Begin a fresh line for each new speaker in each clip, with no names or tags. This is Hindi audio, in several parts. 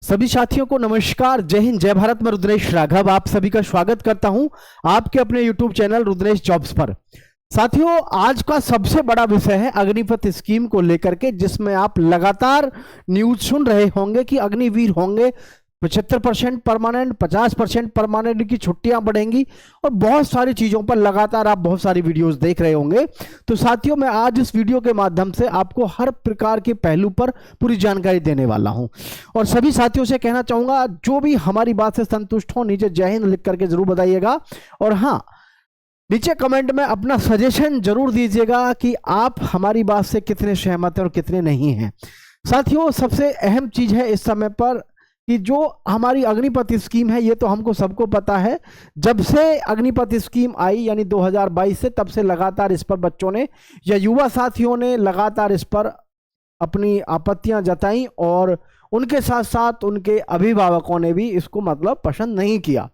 सभी साथियों को नमस्कार, जय हिंद, जय भारत। मैं रुद्रेश राघव आप सभी का स्वागत करता हूं आपके अपने यूट्यूब चैनल रुद्रेश जॉब्स पर। साथियों, आज का सबसे बड़ा विषय है अग्निपथ स्कीम को लेकर के, जिसमें आप लगातार न्यूज सुन रहे होंगे कि अग्निवीर होंगे 75% परमानेंट, 50% परमानेंट की छुट्टियां बढ़ेंगी और बहुत सारी चीजों पर लगातार आप बहुत सारी वीडियोस देख रहे होंगे। तो साथियों, मैं आज इस वीडियो के माध्यम से आपको हर प्रकार के पहलू पर पूरी जानकारी देने वाला हूं और सभी साथियों से कहना चाहूंगा, जो भी हमारी बात से संतुष्ट हो नीचे जय हिंद लिख करके जरूर बताइएगा और हाँ, नीचे कमेंट में अपना सजेशन जरूर दीजिएगा कि आप हमारी बात से कितने सहमत हैं और कितने नहीं हैं। साथियों, सबसे अहम चीज है इस समय पर कि जो हमारी अग्निपथ स्कीम है, ये तो हमको सबको पता है। जब से अग्निपथ स्कीम आई यानी 2022 से, तब से लगातार इस पर बच्चों ने या युवा साथियों ने लगातार इस पर अपनी आपत्तियां जताई और उनके साथ साथ उनके अभिभावकों ने भी इसको मतलब पसंद नहीं किया।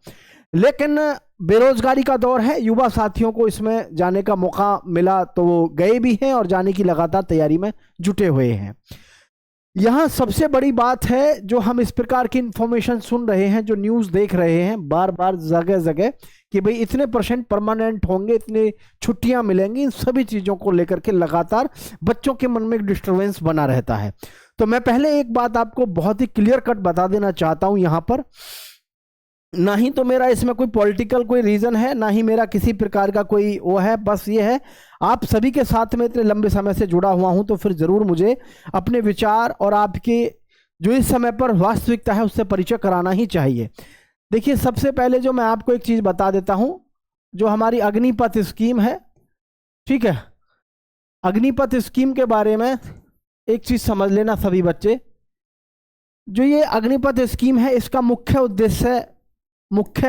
लेकिन बेरोजगारी का दौर है, युवा साथियों को इसमें जाने का मौका मिला तो वो गए भी हैं और जाने की लगातार तैयारी में जुटे हुए हैं। यहाँ सबसे बड़ी बात है, जो हम इस प्रकार की इंफॉर्मेशन सुन रहे हैं, जो न्यूज़ देख रहे हैं बार बार जगह जगह कि भाई इतने % परमानेंट होंगे, इतने छुट्टियां मिलेंगी, इन सभी चीज़ों को लेकर के लगातार बच्चों के मन में एक डिस्टर्बेंस बना रहता है। तो मैं पहले एक बात आपको बहुत ही क्लियर कट बता देना चाहता हूँ यहाँ पर, ना ही तो मेरा इसमें कोई पॉलिटिकल कोई रीज़न है, ना ही मेरा किसी प्रकार का कोई वो है। बस ये है, आप सभी के साथ में इतने लंबे समय से जुड़ा हुआ हूं तो फिर ज़रूर मुझे अपने विचार और आपके जो इस समय पर वास्तविकता है उससे परिचय कराना ही चाहिए। देखिए, सबसे पहले जो मैं आपको एक चीज़ बता देता हूं, जो हमारी अग्निपथ स्कीम है, ठीक है, अग्निपथ स्कीम के बारे में एक चीज़ समझ लेना सभी बच्चे। जो ये अग्निपथ स्कीम है, इसका मुख्य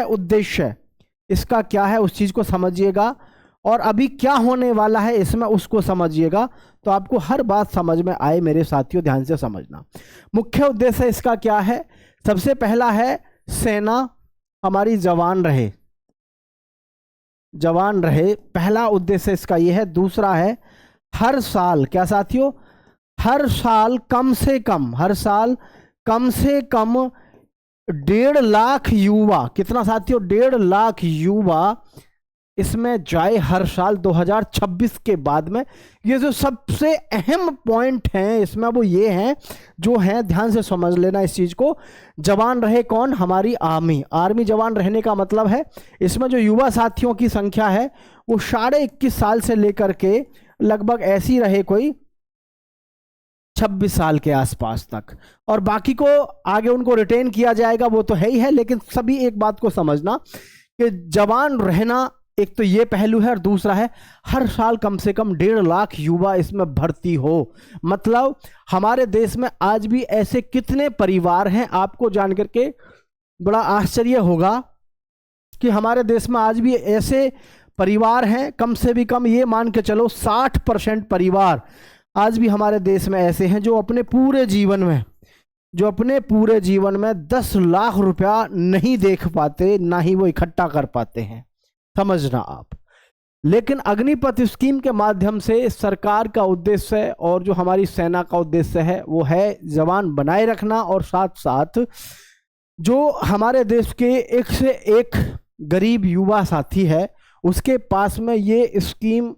उद्देश्य इसका क्या है उस चीज़ को समझिएगा और अभी क्या होने वाला है इसमें उसको समझिएगा, तो आपको हर बात समझ में आए। मेरे साथियों, ध्यान से समझना। मुख्य उद्देश्य इसका क्या है? सबसे पहला है, सेना हमारी जवान रहे, जवान रहे, पहला उद्देश्य इसका ये है। दूसरा है, हर साल, क्या साथियों, हर साल कम से कम 1.5 लाख युवा, कितना साथियों, 1.5 लाख युवा इसमें जाए हर साल 2026 के बाद में। ये जो सबसे अहम पॉइंट हैं इसमें वो ये हैं, जो हैं, ध्यान से समझ लेना इस चीज को। जवान रहे कौन? हमारी आर्मी जवान रहने का मतलब है इसमें जो युवा साथियों की संख्या है वो 21.5 साल से लेकर के लगभग ऐसी रहे कोई 26 साल के आसपास तक, और बाकी को आगे उनको रिटेन किया जाएगा, वो तो है ही है। लेकिन सभी एक बात को समझना कि जवान रहना एक तो ये पहलू है और दूसरा है हर साल कम से कम 1.5 लाख युवा इसमें भर्ती हो। मतलब हमारे देश में आज भी ऐसे कितने परिवार हैं, आपको जान करके बड़ा आश्चर्य होगा कि हमारे देश में आज भी ऐसे परिवार हैं, कम से भी कम ये मान के चलो 60% परिवार आज भी हमारे देश में ऐसे हैं जो अपने पूरे जीवन में 10 लाख रुपया नहीं देख पाते, ना ही वो इकट्ठा कर पाते हैं, समझना आप। लेकिन अग्निपथ स्कीम के माध्यम से सरकार का उद्देश्य और जो हमारी सेना का उद्देश्य है वो है जवान बनाए रखना, और साथ साथ जो हमारे देश के एक से एक गरीब युवा साथी है उसके पास में ये स्कीम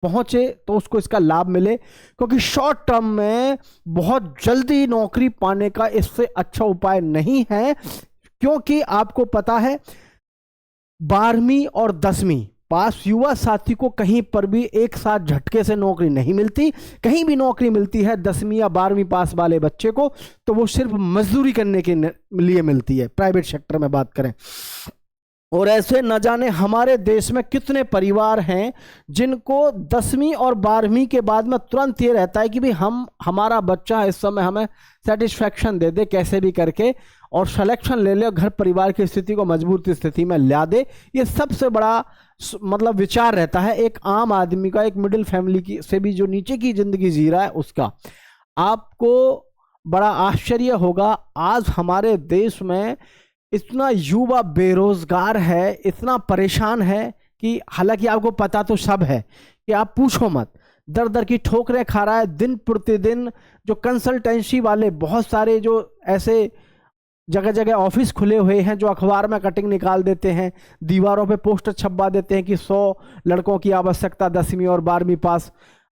पहुंचे तो उसको इसका लाभ मिले, क्योंकि शॉर्ट टर्म में बहुत जल्दी नौकरी पाने का इससे अच्छा उपाय नहीं है। क्योंकि आपको पता है 12वीं और 10वीं पास युवा साथी को कहीं पर भी एक साथ झटके से नौकरी नहीं मिलती। कहीं भी नौकरी मिलती है 10वीं या 12वीं पास वाले बच्चे को तो वो सिर्फ मजदूरी करने के लिए मिलती है, प्राइवेट सेक्टर में बात करें। और ऐसे न जाने हमारे देश में कितने परिवार हैं जिनको 10वीं और 12वीं के बाद में तुरंत ये रहता है कि भाई हमारा बच्चा इस समय हमें सेटिस्फैक्शन दे दे कैसे भी करके और सिलेक्शन ले ले, घर परिवार की स्थिति को मजबूत स्थिति में ला दे। ये सबसे बड़ा मतलब विचार रहता है एक आम आदमी का, एक मिडिल फैमिली की से भी जो नीचे की जिंदगी जी रहा है उसका। आपको बड़ा आश्चर्य होगा, आज हमारे देश में इतना युवा बेरोजगार है, इतना परेशान है कि हालांकि आपको पता तो सब है कि आप पूछो मत। दर दर की ठोकरें खा रहा है दिन प्रतिदिन। जो कंसल्टेंसी वाले बहुत सारे जो ऐसे जगह जगह ऑफिस खुले हुए हैं, जो अखबार में कटिंग निकाल देते हैं, दीवारों पे पोस्टर छपवा देते हैं कि 100 लड़कों की आवश्यकता 10वीं और 12वीं पास।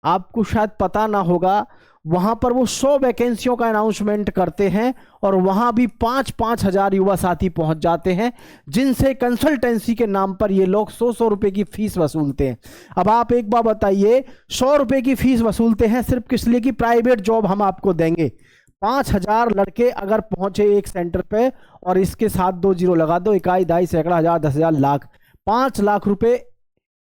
आपको शायद पता ना होगा, वहां पर वो 100 वैकेंसियों का अनाउंसमेंट करते हैं और वहां भी 5-5 हजार युवा साथी पहुंच जाते हैं, जिनसे कंसल्टेंसी के नाम पर ये लोग 100-100 रुपए की फीस वसूलते हैं। अब आप एक बार बताइए, 100 रुपए की फीस वसूलते हैं सिर्फ किस लिए? कि प्राइवेट जॉब हम आपको देंगे। 5,000 लड़के अगर पहुंचे एक सेंटर पे, और इसके साथ 2 जीरो लगा दो, इकाई, दाई, सैकड़ा, हजार, 10,000, लाख, 5 लाख रुपए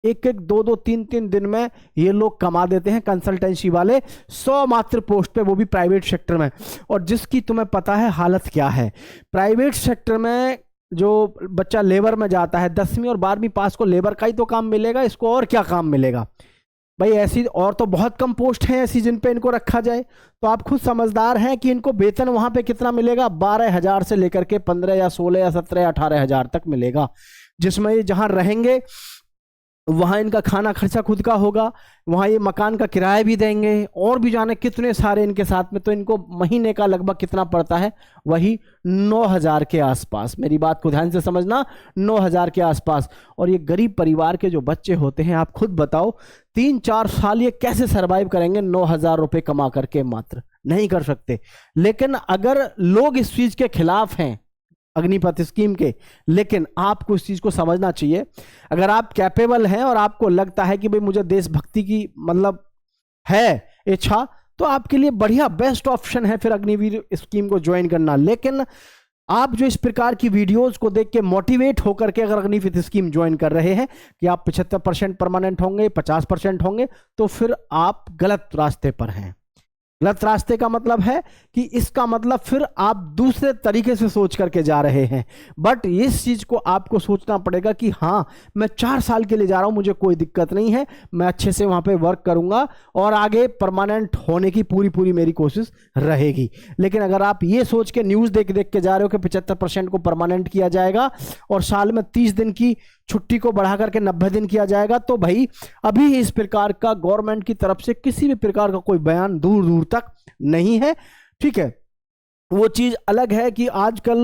एक एक 2-2 3-3 दिन में ये लोग कमा देते हैं कंसल्टेंसी वाले, 100 मात्र पोस्ट पे, वो भी प्राइवेट सेक्टर में। और जिसकी तुम्हें पता है हालत क्या है प्राइवेट सेक्टर में। जो बच्चा लेबर में जाता है, 10वीं और 12वीं पास को लेबर का ही तो काम मिलेगा, इसको और क्या काम मिलेगा भाई? ऐसी और तो बहुत कम पोस्ट हैं ऐसी जिन पे इनको रखा जाए। तो आप खुद समझदार हैं कि इनको वेतन वहां पे कितना मिलेगा, 12,000 से लेकर के 15 या 16 या 17 या 18,000 तक मिलेगा, जिसमें ये जहां रहेंगे वहां इनका खाना खर्चा खुद का होगा, वहां ये मकान का किराया भी देंगे, और भी जाने कितने सारे इनके साथ में। तो इनको महीने का लगभग कितना पड़ता है? वही 9,000 के आसपास। मेरी बात को ध्यान से समझना, 9,000 के आसपास। और ये गरीब परिवार के जो बच्चे होते हैं, आप खुद बताओ 3-4 साल ये कैसे सरवाइव करेंगे 9,000 रुपए कमा करके? मात्र नहीं कर सकते। लेकिन अगर लोग इस चीज के खिलाफ हैं अग्निपथ स्कीम के, लेकिन आपको इस चीज को समझना चाहिए। अगर आप कैपेबल हैं और आपको लगता है कि भाई मुझे देशभक्ति की मतलब है इच्छा, तो आपके लिए बढ़िया बेस्ट ऑप्शन है फिर अग्निवीर स्कीम को ज्वाइन करना। लेकिन आप जो इस प्रकार की वीडियोस को देख के मोटिवेट होकर के अगर अग्निवीर स्कीम ज्वाइन कर रहे हैं कि आप 75% परमानेंट होंगे, 50% होंगे, तो फिर आप गलत रास्ते पर हैं। गलत रास्ते का मतलब है कि इसका मतलब फिर आप दूसरे तरीके से सोच करके जा रहे हैं। बट इस चीज को आपको सोचना पड़ेगा कि हाँ, मैं 4 साल के लिए जा रहा हूं, मुझे कोई दिक्कत नहीं है, मैं अच्छे से वहां पे वर्क करूंगा और आगे परमानेंट होने की पूरी मेरी कोशिश रहेगी। लेकिन अगर आप ये सोच के न्यूज देख देख के जा रहे हो कि 75% को परमानेंट किया जाएगा और साल में 30 दिन की छुट्टी को बढ़ा करके 90 दिन किया जाएगा, तो भाई अभी इस प्रकार का गवर्नमेंट की तरफ से किसी भी प्रकार का कोई बयान दूर दूर तक नहीं है। ठीक है, वो चीज अलग है कि आजकल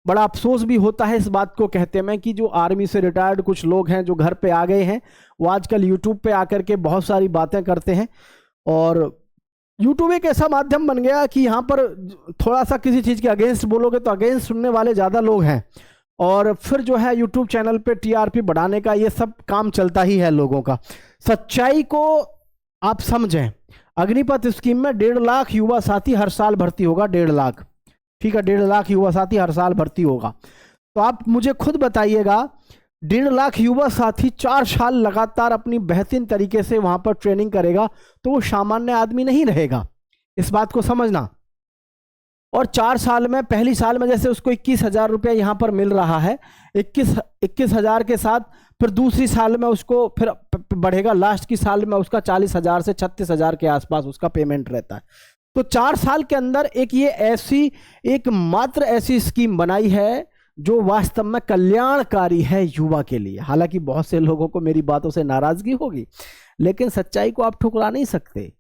बड़ा अफसोस भी होता है इस बात को कहते में कि जो आर्मी से रिटायर्ड कुछ लोग हैं जो घर पे आ गए हैं, वो आजकल यूट्यूब पे आकर के बहुत सारी बातें करते हैं। और यूट्यूब एक ऐसा माध्यम बन गया कि यहाँ पर थोड़ा सा किसी चीज के अगेंस्ट बोलोगे तो अगेंस्ट सुनने वाले ज्यादा लोग हैं, और फिर जो है यूट्यूब चैनल पे टीआरपी बढ़ाने का ये सब काम चलता ही है लोगों का। सच्चाई को आप समझें, अग्निपथ स्कीम में 1.5 लाख युवा साथी हर साल भर्ती होगा। 1.5 लाख, ठीक है, 1.5 लाख युवा साथी हर साल भर्ती होगा। तो आप मुझे खुद बताइएगा, 1.5 लाख युवा साथी 4 साल लगातार अपनी बेहतरीन तरीके से वहां पर ट्रेनिंग करेगा, तो वो सामान्य आदमी नहीं रहेगा, इस बात को समझना। और 4 साल में, पहली साल में जैसे उसको 21,000 रुपये यहाँ पर मिल रहा है, 21,000 के साथ फिर दूसरी साल में उसको फिर बढ़ेगा, लास्ट की साल में उसका 40,000 से 36,000 के आसपास उसका पेमेंट रहता है। तो 4 साल के अंदर एक ये ऐसी एक मात्र ऐसी स्कीम बनाई है जो वास्तव में कल्याणकारी है युवा के लिए। हालांकि बहुत से लोगों को मेरी बातों से नाराजगी होगी, लेकिन सच्चाई को आप ठुकरा नहीं सकते।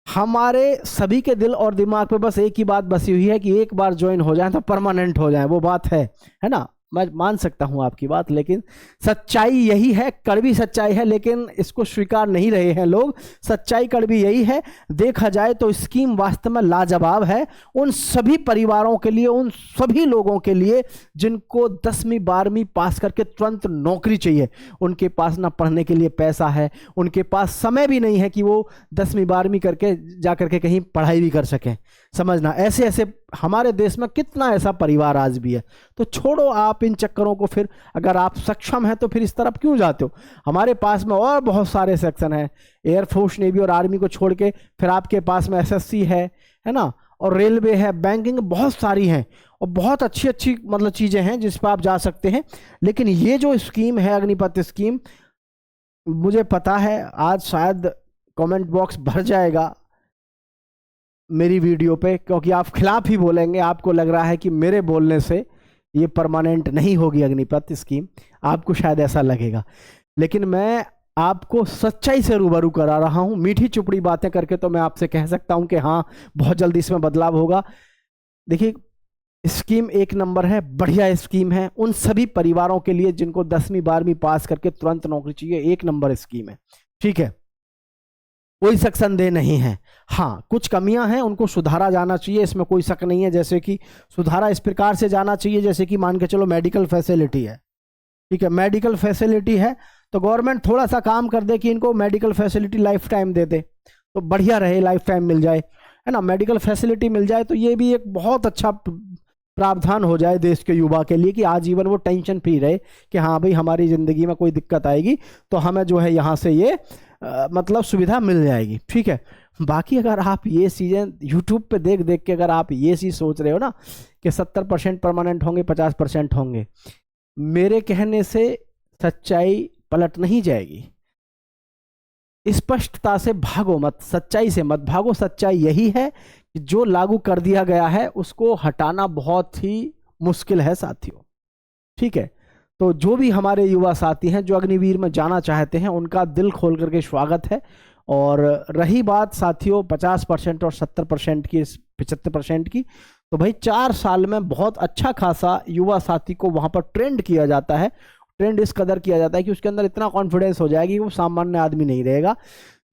हमारे सभी के दिल और दिमाग पे बस एक ही बात बसी हुई है कि एक बार ज्वाइन हो जाए तो परमानेंट हो जाए, वो बात है ना? मैं मान सकता हूं आपकी बात, लेकिन सच्चाई यही है, कड़वी सच्चाई है, लेकिन इसको स्वीकार नहीं रहे हैं लोग। सच्चाई कड़वी यही है। देखा जाए तो स्कीम वास्तव में लाजवाब है उन सभी परिवारों के लिए, उन सभी लोगों के लिए जिनको 10वीं 12वीं पास करके तुरंत नौकरी चाहिए। उनके पास ना पढ़ने के लिए पैसा है, उनके पास समय भी नहीं है कि वो 10वीं 12वीं करके जा करके कहीं पढ़ाई भी कर सकें। समझना, ऐसे ऐसे हमारे देश में कितना ऐसा परिवार आज भी है। तो छोड़ो आप इन चक्करों को, फिर अगर आप सक्षम हैं तो फिर इस तरफ क्यों जाते हो? हमारे पास में और बहुत सारे सेक्शन हैं, एयरफोर्स, नेवी और आर्मी को छोड़ के फिर आपके पास में एसएससी है ना, और रेलवे है, बैंकिंग, बहुत सारी हैं और बहुत अच्छी अच्छी मतलब चीजें हैं जिस पर आप जा सकते हैं। लेकिन ये जो स्कीम है अग्निपथ स्कीम, मुझे पता है आज शायद कमेंट बॉक्स भर जाएगा मेरी वीडियो पे, क्योंकि आप खिलाफ ही बोलेंगे। आपको लग रहा है कि मेरे बोलने से ये परमानेंट नहीं होगी अग्निपथ स्कीम, आपको शायद ऐसा लगेगा। लेकिन मैं आपको सच्चाई से रूबरू करा रहा हूं। मीठी चुपड़ी बातें करके तो मैं आपसे कह सकता हूं कि हाँ बहुत जल्दी इसमें बदलाव होगा। देखिए स्कीम एक नंबर है, बढ़िया स्कीम है उन सभी परिवारों के लिए जिनको 10वीं 12वीं पास करके तुरंत नौकरी चाहिए। एक नंबर स्कीम है, ठीक है, कोई शक संदेह नहीं है। हाँ कुछ कमियां हैं, उनको सुधारा जाना चाहिए, इसमें कोई शक नहीं है। जैसे कि सुधारा इस प्रकार से जाना चाहिए, जैसे कि मान के चलो मेडिकल फैसिलिटी है, ठीक है, मेडिकल फैसिलिटी है तो गवर्नमेंट थोड़ा सा काम कर दे कि इनको मेडिकल फैसिलिटी लाइफ टाइम दे दे तो बढ़िया रहे, लाइफ टाइम मिल जाए, है ना, मेडिकल फैसिलिटी मिल जाए तो ये भी एक बहुत अच्छा प्रावधान हो जाए देश के युवा के लिए कि आजीवन वो टेंशन फ्री रहे कि हाँ भाई हमारी ज़िंदगी में कोई दिक्कत आएगी तो हमें जो है यहाँ से ये मतलब सुविधा मिल जाएगी, ठीक है। बाकी अगर आप ये चीज़ें यूट्यूब पे देख देख के अगर आप ये चीज़ सोच रहे हो ना कि 70% परमानेंट होंगे 50% होंगे, मेरे कहने से सच्चाई पलट नहीं जाएगी। स्पष्टता से भागो मत, सच्चाई से मत भागो। सच्चाई यही है कि जो लागू कर दिया गया है उसको हटाना बहुत ही मुश्किल है साथियों, ठीक है। तो जो भी हमारे युवा साथी हैं जो अग्निवीर में जाना चाहते हैं उनका दिल खोल करके स्वागत है। और रही बात साथियों 50% और 70% की, 75% की, तो भाई 4 साल में बहुत अच्छा खासा युवा साथी को वहां पर ट्रेंड किया जाता है। ट्रेंड इस कदर किया जाता है कि उसके अंदर इतना कॉन्फिडेंस हो जाएगा कि वो सामान्य आदमी नहीं रहेगा।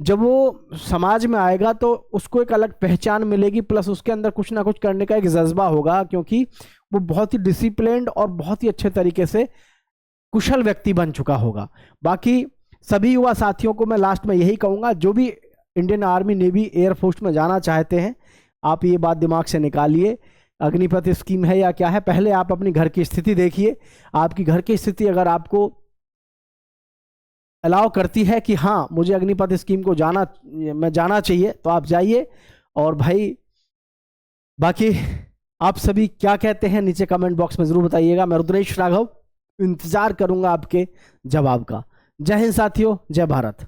जब वो समाज में आएगा तो उसको एक अलग पहचान मिलेगी, प्लस उसके अंदर कुछ ना कुछ करने का एक जज्बा होगा, क्योंकि वो बहुत ही डिसिप्लिन्ड और बहुत ही अच्छे तरीके से कुशल व्यक्ति बन चुका होगा। बाकी सभी युवा साथियों को मैं लास्ट में यही कहूँगा, जो भी इंडियन आर्मी, नेवी, एयरफोर्स में जाना चाहते हैं, आप ये बात दिमाग से निकालिए, अग्निपथ स्कीम है या क्या है, पहले आप अपनी घर की स्थिति देखिए। आपकी घर की स्थिति अगर आपको अलाउ करती है कि हाँ मुझे अग्निपथ स्कीम को जाना चाहिए तो आप जाइए। और भाई बाकी आप सभी क्या कहते हैं नीचे कमेंट बॉक्स में जरूर बताइएगा। मैं रुद्रेश राघव इंतजार करूंगा आपके जवाब का। जय हिंद साथियों, जय भारत।